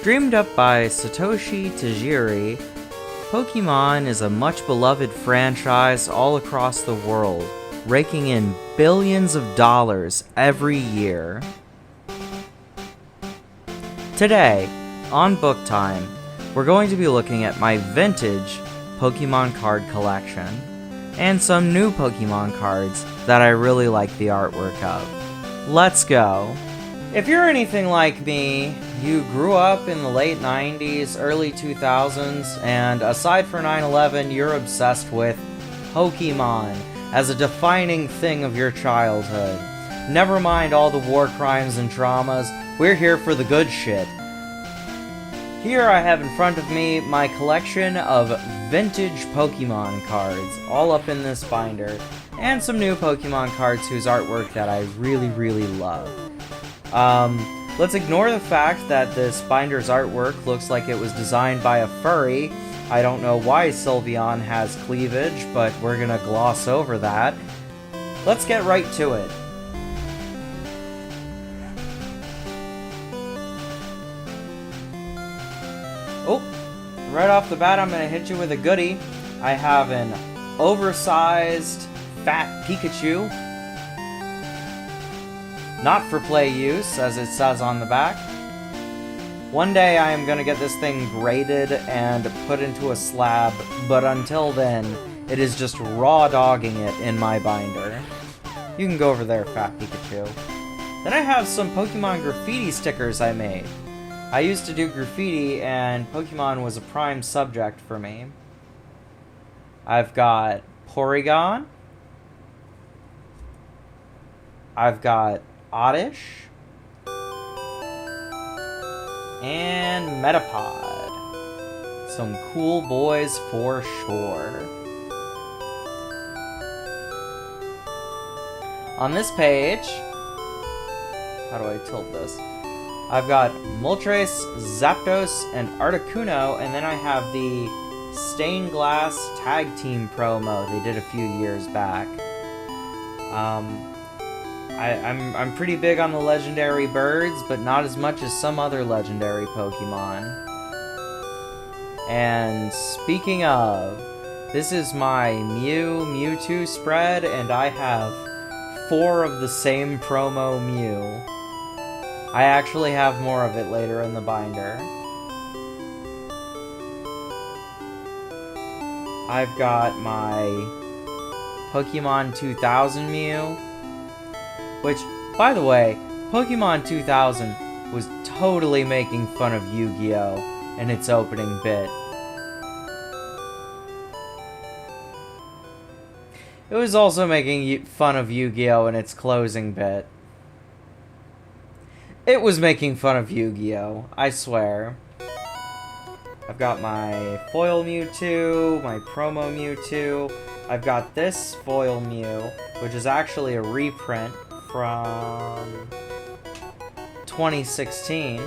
Dreamed up by Satoshi Tajiri, Pokemon is a much beloved franchise all across the world, raking in billions of dollars every year. Today, on BOOKTIME, we're going to be looking at my vintage Pokemon card collection, and some new Pokemon cards that I really like the artwork of. Let's go! If you're anything like me, you grew up in the late 90s, early 2000s, and aside from 9/11, you're obsessed with Pokemon as a defining thing of your childhood. Never mind all the war crimes and traumas, we're here for the good shit. Here I have in front of me my collection of vintage Pokemon cards, all up in this binder, and some new Pokemon cards whose artwork that I really love. Let's ignore the fact that this binder's artwork looks like it was designed by a furry. I don't know why Sylveon has cleavage, but we're gonna gloss over that. Let's get right to it. Oh, right off the bat I'm gonna hit you with a goodie. I have an oversized, fat Pikachu. Not for play use, as it says on the back. One day I am gonna get this thing graded and put into a slab, but until then, it is just raw dogging it in my binder. You can go over there, fat Pikachu. Then I have some Pokemon graffiti stickers I made. I used to do graffiti, and Pokemon was a prime subject for me. I've got Porygon. I've got Oddish. And Metapod. Some cool boys for sure. On this page, how do I tilt this? I've got Moltres, Zapdos, and Articuno, and then I have the Stained Glass Tag Team promo they did a few years back. I'm pretty big on the legendary birds, but not as much as some other legendary Pokemon. And speaking of, this is my Mewtwo spread, and I have 4 of the same promo Mew. I actually have more of it later in the binder. I've got my Pokemon 2000 Mew, which, by the way, Pokemon 2000 was totally making fun of Yu-Gi-Oh! In its opening bit. It was also making fun of Yu-Gi-Oh! In its closing bit. It was making fun of Yu-Gi-Oh! I swear. I've got my foil Mewtwo, my promo Mewtwo. I've got this foil Mew, which is actually a reprint from 2016.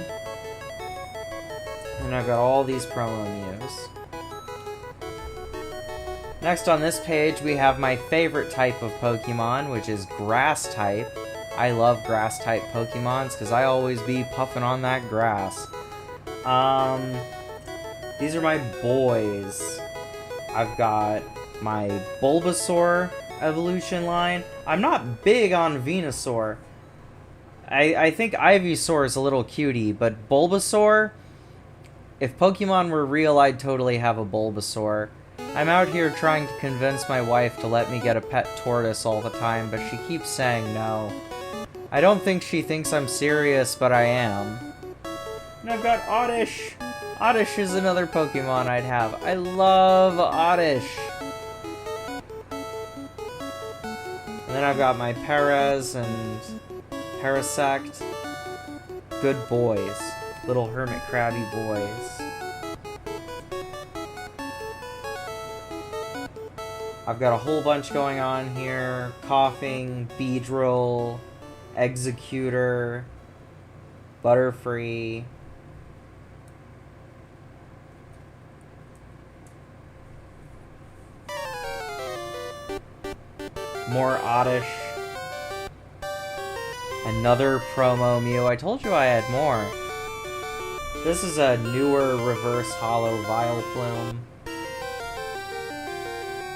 And I've got all these promo Mews. Next on this page we have my favorite type of Pokemon, which is Grass type. I love Grass type Pokemons because I always be puffing on that grass. These are my boys. I've got my Bulbasaur evolution line. I'm not big on Venusaur. I think Ivysaur is a little cutie, but Bulbasaur, if Pokemon were real, I'd totally have a Bulbasaur. I'm out here trying to convince my wife to let me get a pet tortoise all the time, but she keeps saying no. I don't think she thinks I'm serious, but I am. And I've got Oddish. Oddish is another Pokemon I'd have. I love Oddish. And then I've got my Perez and Parasect. Good boys. Little hermit crabby boys. I've got a whole bunch going on here. Coughing, Beedrill, Executor, Butterfree. More Oddish. Another promo Mew. I told you I had more. This is a newer reverse hollow Vileplume.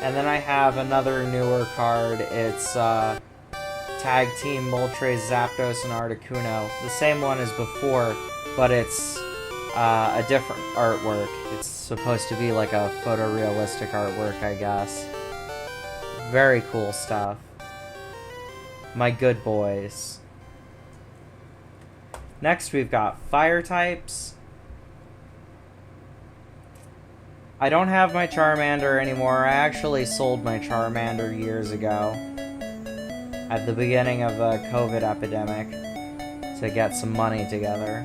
And then I have another newer card. It's Tag Team Moltres, Zapdos, and Articuno. The same one as before, but it's a different artwork. It's supposed to be like a photorealistic artwork, I guess. Very cool stuff. My good boys. Next, we've got fire types. I don't have my Charmander anymore. I actually sold my Charmander years ago at the beginning of the COVID epidemic to get some money together.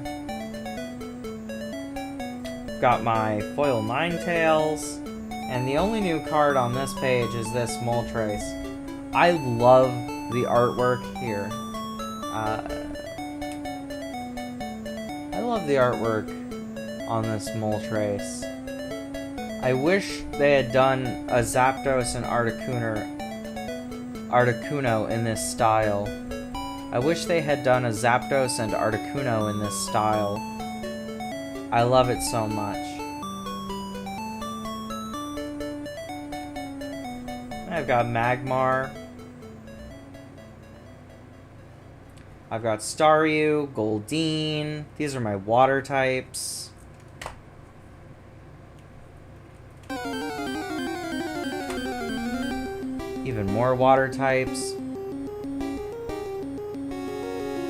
Got my foil Ninetales, and the only new card on this page is this Moltres. I love the artwork here. I love the artwork on this Moltres. I wish they had done a Zapdos and Articuno in this style. I wish they had done a Zapdos and Articuno in this style. I love it so much. I've got Magmar. I've got Staryu, Goldeen. These are my water types. Even more water types.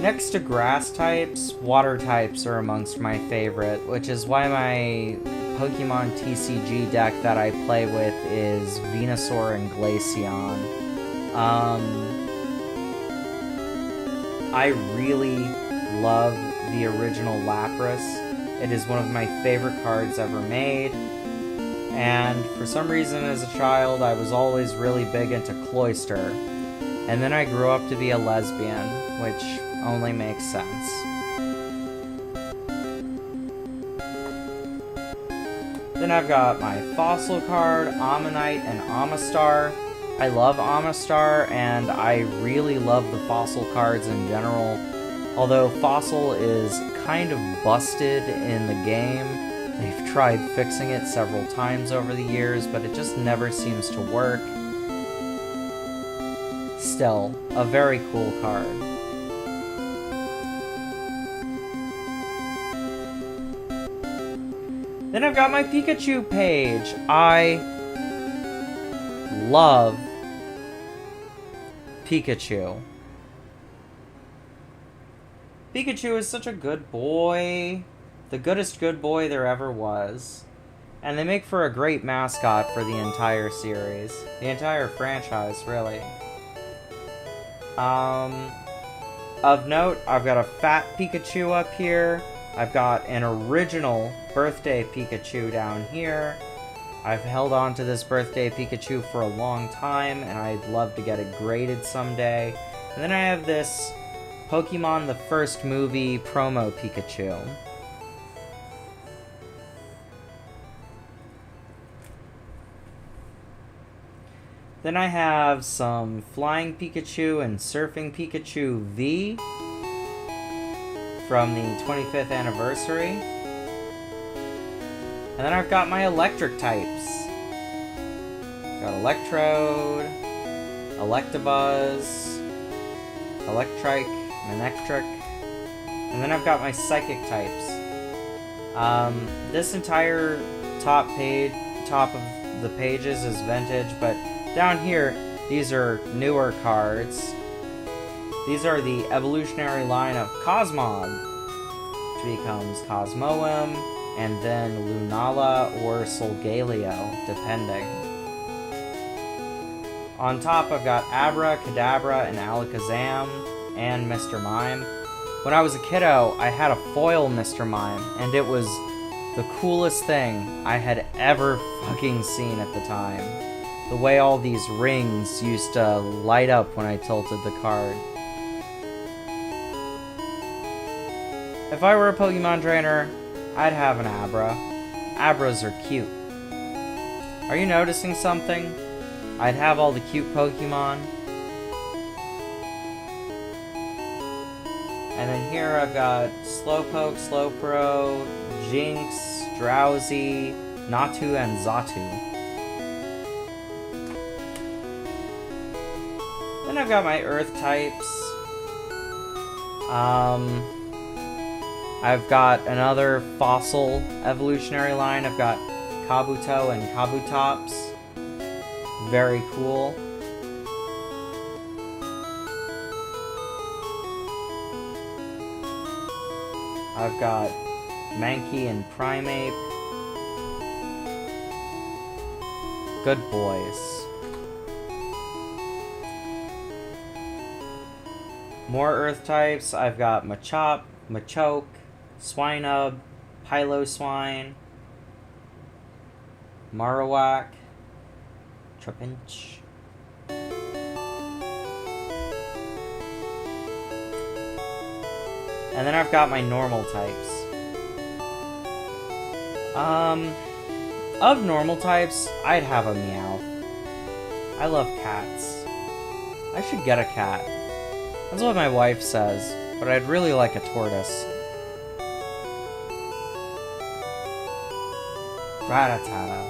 Next to grass types, water types are amongst my favorite, which is why my Pokemon TCG deck that I play with is Venusaur and Glaceon. I really love the original Lapras. It is one of my favorite cards ever made. And for some reason as a child, I was always really big into Cloyster. And then I grew up to be a lesbian, which only makes sense. Then I've got my Fossil card, Ammonite, and Amistar. I love Amistar, and I really love the Fossil cards in general. Although Fossil is kind of busted in the game. They've tried fixing it several times over the years, but it just never seems to work. Still, a very cool card. Then I've got my Pikachu page. I love Pikachu. Pikachu is such a good boy. The goodest good boy there ever was. And they make for a great mascot for the entire series. The entire franchise, really. Of note, I've got a fat Pikachu up here. I've got an original birthday Pikachu down here. I've held on to this birthday Pikachu for a long time, and I'd love to get it graded someday. And then I have this Pokemon the First Movie promo Pikachu. Then I have some Flying Pikachu and Surfing Pikachu V from the 25th anniversary. And then I've got my electric types. Got Electrode, Electabuzz, Electrike, Manectric, and then I've got my psychic types. This entire top of the pages is vintage, but down here, these are newer cards. These are the evolutionary line of Cosmog, which becomes Cosmoem, and then Lunala or Solgaleo, depending. On top, I've got Abra, Kadabra, and Alakazam, and Mr. Mime. When I was a kiddo, I had a foil Mr. Mime, and it was the coolest thing I had ever fucking seen at the time. The way all these rings used to light up when I tilted the card. If I were a Pokemon trainer, I'd have an Abra. Abras are cute. Are you noticing something? I'd have all the cute Pokemon. And then here I've got Slowpoke, Slowbro, Jinx, Drowsy, Natu, and Xatu. Then I've got my Earth types. I've got another fossil evolutionary line. I've got Kabuto and Kabutops. Very cool. I've got Mankey and Primeape. Good boys. More Earth types. I've got Machop, Machoke, Swinub, Piloswine, Marowak, Trapinch. And then I've got my normal types. Of normal types, I'd have a Meowth. I love cats. I should get a cat. That's what my wife says, but I'd really like a tortoise. Rattata.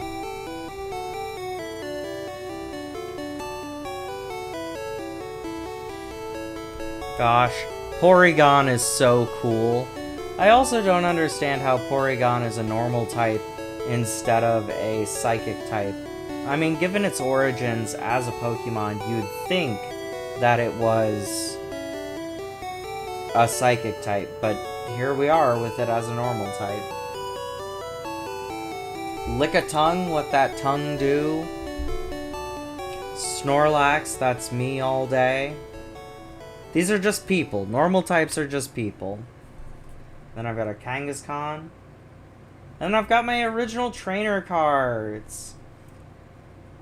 Gosh, Porygon is so cool. I also don't understand how Porygon is a normal type instead of a psychic type. I mean, given its origins as a Pokemon, you'd think that it was a psychic type, but here we are with it as a normal type. Lickitung, what that tongue do? Snorlax, that's me all day. These are just people. Normal types are just people. Then I've got a Kangaskhan. And I've got my original trainer cards.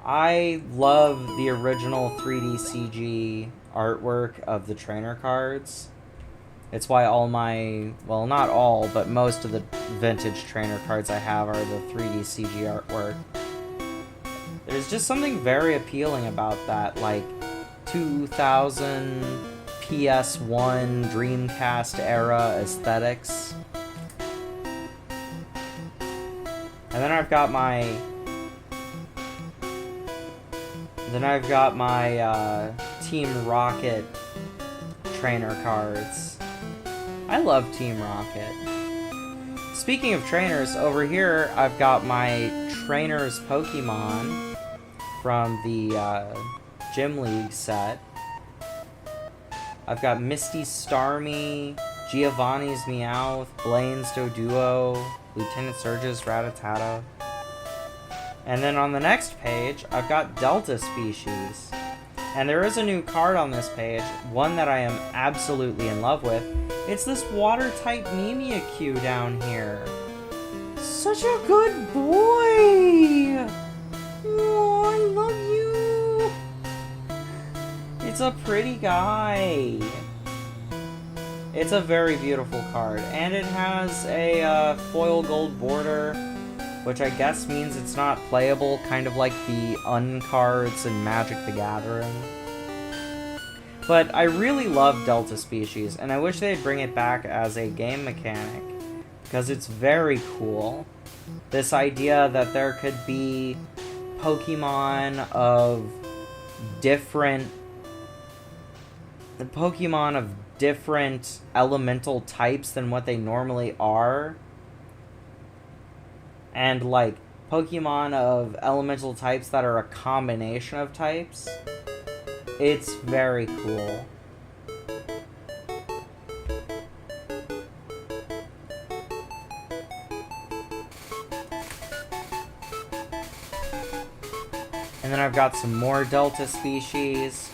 I love the original 3D CG artwork of the trainer cards. It's why all my, well, not all, but most of the vintage trainer cards I have are the 3D CG artwork. There's just something very appealing about that, like 2000 PS1 Dreamcast era aesthetics. And then I've got my Team Rocket trainer cards. I love Team Rocket. Speaking of trainers, over here I've got my trainers Pokemon from the Gym League set. I've got Misty Starmie, Giovanni's Meowth, Blaine's Doduo, Lieutenant Surge's Rattata. And then on the next page, I've got Delta Species. And there is a new card on this page, one that I am absolutely in love with. It's this Water-type Mimikyu down here. Such a good boy! Oh, I love you! It's a pretty guy. It's a very beautiful card, and it has a foil gold border, which I guess means it's not playable, kind of like the uncards in Magic the Gathering. But I really love Delta Species, and I wish they'd bring it back as a game mechanic, because it's very cool. This idea that there could be Pokemon of different elemental types than what they normally are. And, like, Pokemon of elemental types that are a combination of types. It's very cool. And then I've got some more Delta Species.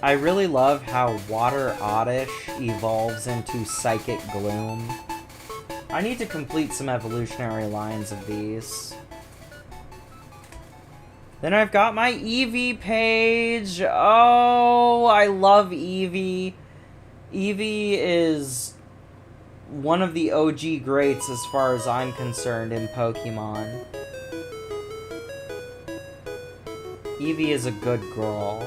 I really love how Water Oddish evolves into Psychic Gloom. I need to complete some evolutionary lines of these. Then I've got my Eevee page. Oh, I love Eevee. Eevee is one of the OG greats as far as I'm concerned in Pokemon. Eevee is a good girl.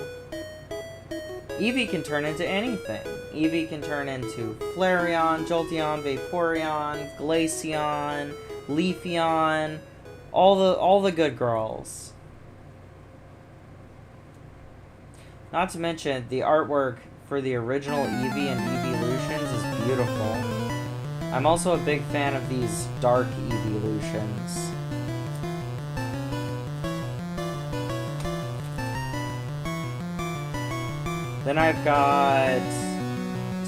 Eevee can turn into anything. Eevee can turn into Flareon, Jolteon, Vaporeon, Glaceon, Leafeon, all the good girls. Not to mention, the artwork for the original Eevee and Eeveelutions is beautiful. I'm also a big fan of these dark Eeveelutions. Then I've got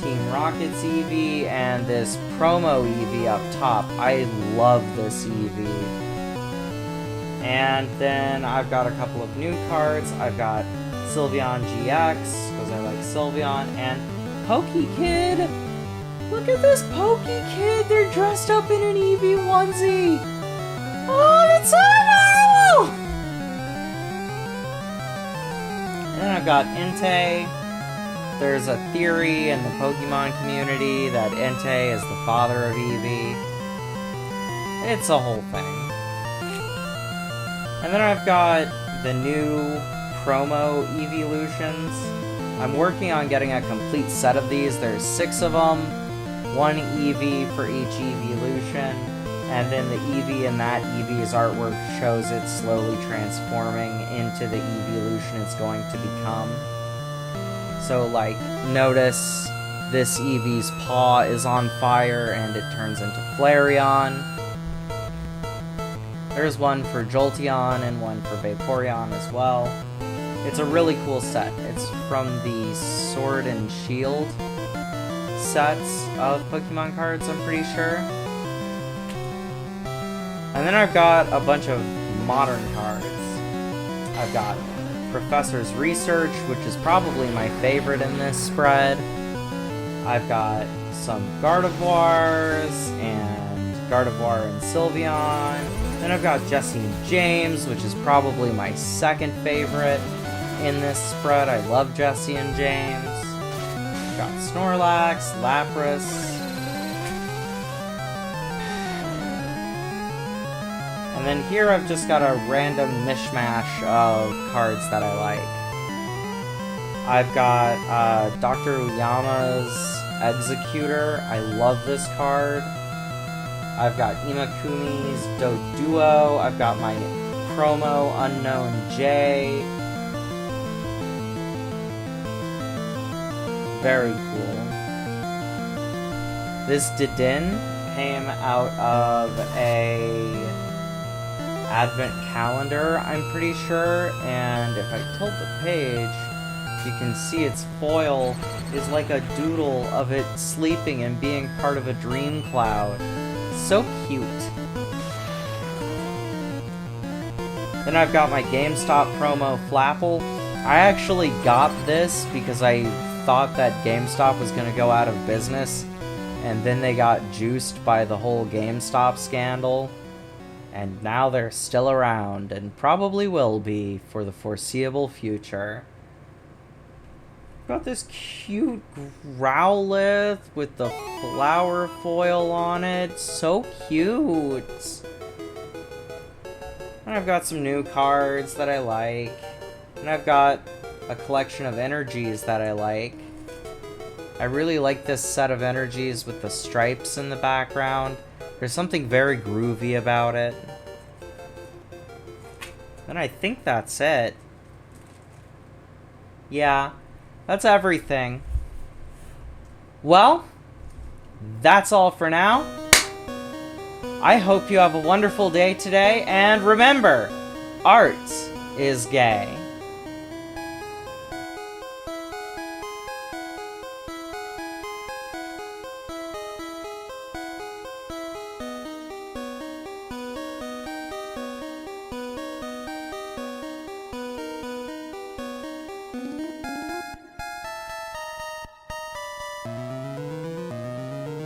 Team Rocket's Eevee and this promo Eevee up top. I love this Eevee. And then I've got a couple of new cards. I've got Sylveon GX, because I like Sylveon, and Pokekid! Look at this Pokekid! They're dressed up in an Eevee onesie! Oh, that's so adorable! And then I've got Entei. There's a theory in the Pokemon community that Entei is the father of Eevee. It's a whole thing. And then I've got the new promo Eeveelutions. I'm working on getting a complete set of these. There's 6 of them. 1 Eevee for each Eeveelution. And then the Eevee in that Eevee's artwork shows it slowly transforming into the Eeveelution it's going to become. So, like, notice this Eevee's paw is on fire and it turns into Flareon. There's one for Jolteon and one for Vaporeon as well. It's a really cool set. It's from the Sword and Shield sets of Pokemon cards, I'm pretty sure. And then I've got a bunch of modern cards. I've got Professor's Research, which is probably my favorite in this spread. I've got some Gardevoirs and Gardevoir and Sylveon. Then I've got Jessie and James, which is probably my second favorite in this spread. I love Jessie and James. I've got Snorlax, Lapras. And then here I've just got a random mishmash of cards that I like. I've got Dr. Uyama's Executor. I love this card. I've got Imakumi's Doduo. I've got my promo Unknown J. Very cool. This Didin came out of a advent calendar, I'm pretty sure, and if I tilt the page, you can see its foil is like a doodle of it sleeping and being part of a dream cloud. So cute. Then I've got my GameStop promo Flapple. I actually got this because I thought that GameStop was going to go out of business, and then they got juiced by the whole GameStop scandal. And now they're still around, and probably will be for the foreseeable future. Got this cute Growlithe with the flower foil on it. So cute! And I've got some new cards that I like. And I've got a collection of energies that I like. I really like this set of energies with the stripes in the background. There's something very groovy about it. And I think that's it. Yeah, that's everything. Well, that's all for now. I hope you have a wonderful day today, and remember, art is gay.